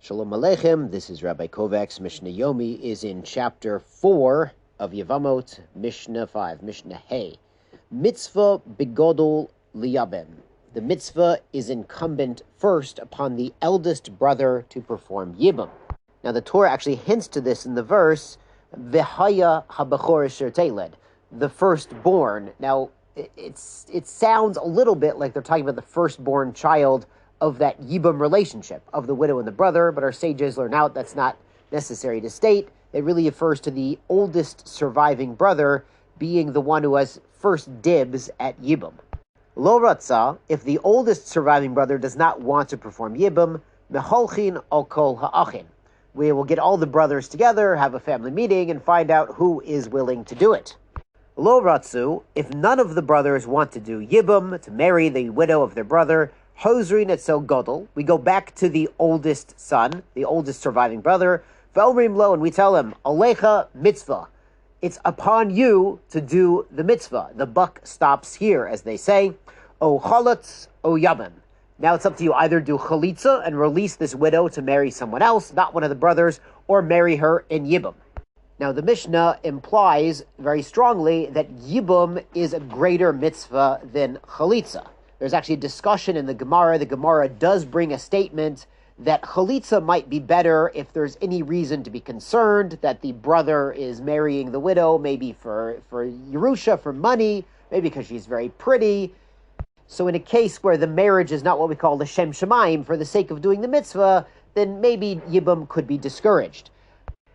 Shalom Aleichem, this is Rabbi Kovacs. Mishnah Yomi is in chapter 4 of Yevamot, Mishnah 5, Mishnah Hey. Mitzvah begodol liyabem. The mitzvah is incumbent first upon the eldest brother to perform Yibum. Now the Torah actually hints to this in the verse, V'haya habachor asher teled, the firstborn. Now it sounds a little bit like they're talking about the firstborn child of that Yibum relationship, of the widow and the brother, but our sages learn out that's not necessary to state. It really refers to the oldest surviving brother being the one who has first dibs at Yibum. Lo ratza, if the oldest surviving brother does not want to perform Yibum, meholchin al kol ha'achin. We will get all the brothers together, have a family meeting, and find out who is willing to do it. Lo ratzu, if none of the brothers want to do Yibum, to marry the widow of their brother, Hosrin etzel godol, we go back to the oldest son, the oldest surviving brother, V'omrim lo, and we tell him, Alecha mitzvah, it's upon you to do the mitzvah. The buck stops here, as they say. O Halitza, O Yibum. Now it's up to you, either do Halitza and release this widow to marry someone else, not one of the brothers, or marry her in Yibum. Now the Mishnah implies very strongly that Yibum is a greater mitzvah than Halitza. There's actually a discussion in the Gemara. The Gemara does bring a statement that Halitza might be better if there's any reason to be concerned that the brother is marrying the widow, maybe for Yerusha, for money, maybe because she's very pretty. So in a case where the marriage is not what we call the Shem Shemaim, for the sake of doing the mitzvah, then maybe Yibum could be discouraged.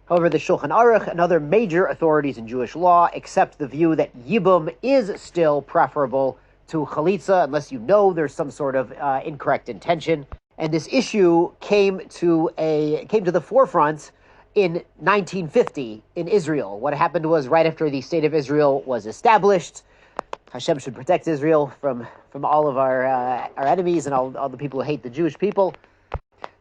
However, the Shulchan Aruch and other major authorities in Jewish law accept the view that Yibum is still preferable to Halitza, unless you know there's some sort of incorrect intention. And this issue came to the forefront in 1950 in Israel. What happened was, right after the state of Israel was established, Hashem should protect Israel from all of our enemies and all the people who hate the Jewish people.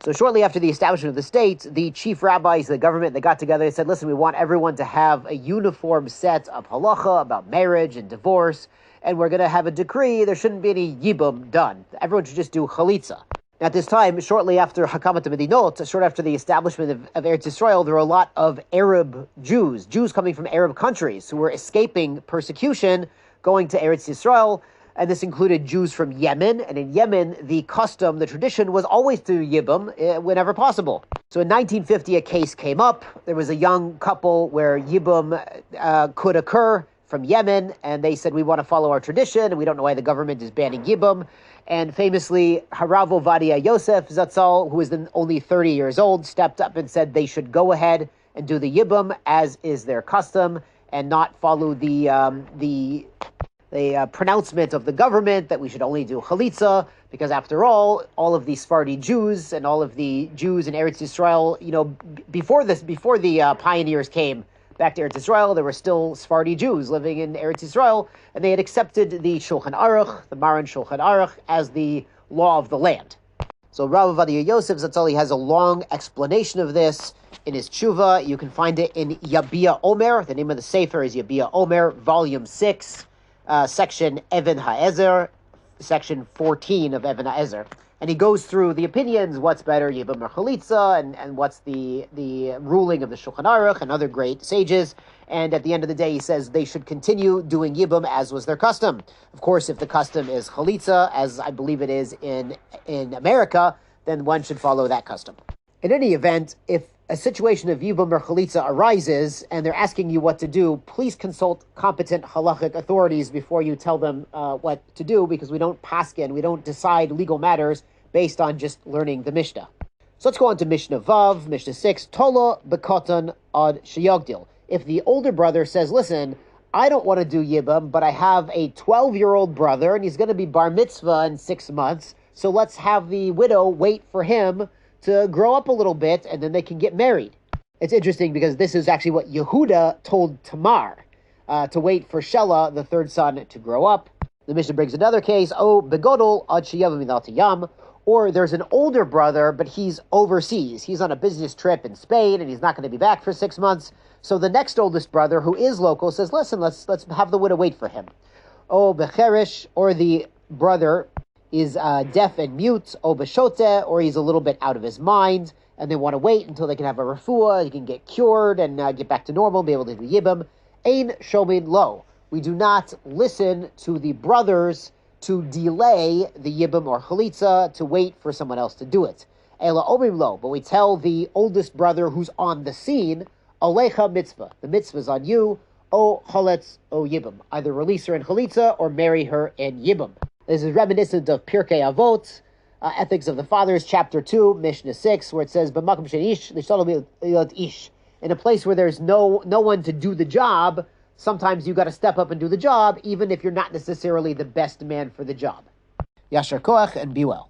So shortly after the establishment of the state, the chief rabbis, the government, they got together and said, listen, we want everyone to have a uniform set of halacha about marriage and divorce, and we're going to have a decree, there shouldn't be any Yibum done. Everyone should just do Halitza. Now, at this time, shortly after Hakamat Medinot, shortly after the establishment of Eretz Yisrael, there were a lot of Arab Jews coming from Arab countries who were escaping persecution, going to Eretz Yisrael, and this included Jews from Yemen. And in Yemen, the custom, the tradition was always to Yibum whenever possible. So in 1950, a case came up. There was a young couple where Yibum could occur from Yemen, and they said, we want to follow our tradition, and we don't know why the government is banning Yibum. And famously, Harav Ovadia Yosef Zatzal, who was then only 30 years old, stepped up and said they should go ahead and do the Yibum, as is their custom, and not follow the pronouncement of the government that we should only do Halitza, because after all of the Sephardi Jews and all of the Jews in Eretz Yisrael, before the pioneers came back to Eretz Yisrael, there were still Sephardi Jews living in Eretz Yisrael, and they had accepted the Shulchan Aruch, the Maran Shulchan Aruch, as the law of the land. So Rav Ovadia Yosef Zatzal has a long explanation of this in his tshuva. You can find it in Yabia Omer. The name of the sefer is Yabia Omer, volume 6, section Even HaEzer, section 14 of Even HaEzer. And he goes through the opinions, what's better, Yibum or Halitza, and what's the ruling of the Shulchan Aruch and other great sages. And at the end of the day, he says they should continue doing Yibum as was their custom. Of course, if the custom is Halitza, as I believe it is in America, then one should follow that custom. In any event, if a situation of Yibum or Halitza arises and they're asking you what to do, please consult competent halachic authorities before you tell them what to do, because we don't paskin, we don't decide legal matters based on just learning the Mishnah. So let's go on to Mishnah Vav, Mishnah 6, Tola bekotan ad sheyogdil. If the older brother says, listen, I don't want to do Yibum, but I have a 12-year-old brother and he's going to be bar mitzvah in 6 months, so let's have the widow wait for him to grow up a little bit, and then they can get married. It's interesting because this is actually what Yehuda told Tamar, to wait for Shelah, the third son, to grow up. The Mishnah brings another case, begodol ad sheyavam minat yam, or there's an older brother, but he's overseas. He's on a business trip in Spain, and he's not going to be back for 6 months. So the next oldest brother, who is local, says, listen, let's have the widow wait for him. Becherish, or the brother is deaf and mute, or beshote, or he's a little bit out of his mind, and they want to wait until they can have a refuah, you can get cured and get back to normal, be able to do Yibum. Ein shomin lo. We do not listen to the brothers to delay the Yibum or Halitza, to wait for someone else to do it. Ela omrim lo. But we tell the oldest brother who's on the scene, Alecha mitzvah. The mitzvah is on you, O Chaletz, O Yibum. Either release her in Halitza or marry her in Yibum. This is reminiscent of Pirkei Avot, Ethics of the Fathers, chapter 2, Mishnah 6, where it says, B'makom she'ish, l'shtalom ish. In a place where there's no one to do the job, sometimes you got to step up and do the job, even if you're not necessarily the best man for the job. Yashar koach, and be well.